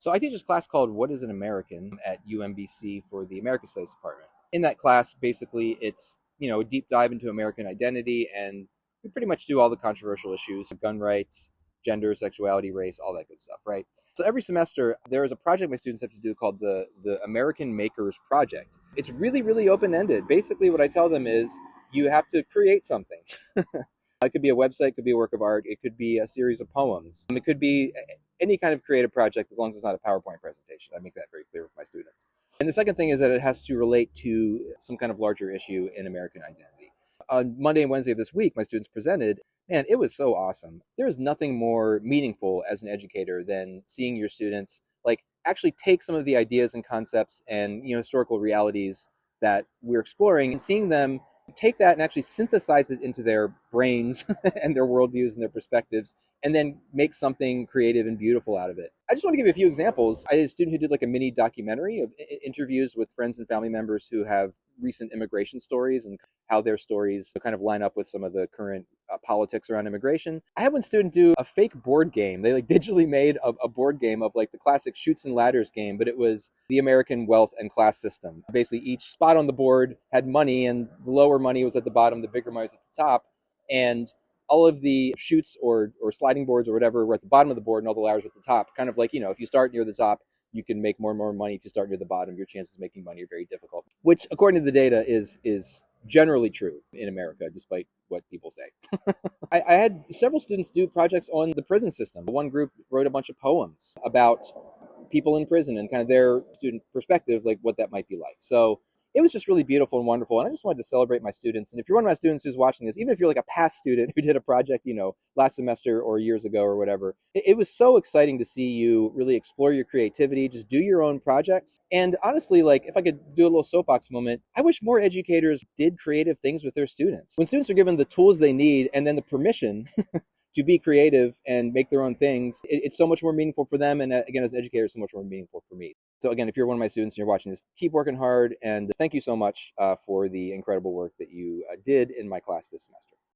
So I teach this class called What is an American at UMBC for the American Studies Department. In that class, basically, it's a deep dive into American identity, and we pretty much do all the controversial issues: gun rights, gender, sexuality, race, all that good stuff, right? So every semester, there is a project my students have to do called the American Makers Project. It's really, really open ended. Basically, what I tell them is you have to create something. It could be a website, it could be a work of art, it could be a series of poems, it could be any kind of creative project as long as it's not a PowerPoint presentation. I make that very clear with my students. And the second thing is that it has to relate to some kind of larger issue in American identity. On Monday and Wednesday of this week, my students presented, and it was so awesome. There is nothing more meaningful as an educator than seeing your students like actually take some of the ideas and concepts and historical realities that we're exploring and seeing them take that and actually synthesize it into their brains and their worldviews and their perspectives, and then make something creative and beautiful out of it. I just want to give you a few examples. I had a student who did like a mini documentary of interviews with friends and family members who have recent immigration stories and how their stories kind of line up with some of the current politics around immigration. I had one student do a fake board game. They like digitally made a board game of like the classic Chutes and Ladders game, but it was the American wealth and class system. Basically, each spot on the board had money, and the lower money was at the bottom, the bigger money was at the top. And all of the chutes or sliding boards or whatever were at the bottom of the board, and all the ladders were at the top. Kind of like, if you start near the top, you can make more and more money. If you start near the bottom, your chances of making money are very difficult, which according to the data is generally true in America, despite what people say. I had several students do projects on the prison system. One group wrote a bunch of poems about people in prison and kind of their student perspective, like what that might be like. So it was just really beautiful and wonderful. And I just wanted to celebrate my students. And if you're one of my students who's watching this, even if you're like a past student who did a project, last semester or years ago or whatever, it was so exciting to see you really explore your creativity, just do your own projects. And honestly, like if I could do a little soapbox moment, I wish more educators did creative things with their students. When students are given the tools they need and then the permission to be creative and make their own things, it's so much more meaningful for them. And again, as educators, so much more meaningful for me. So again, if you're one of my students and you're watching this, keep working hard. And thank you so much for the incredible work that you did in my class this semester.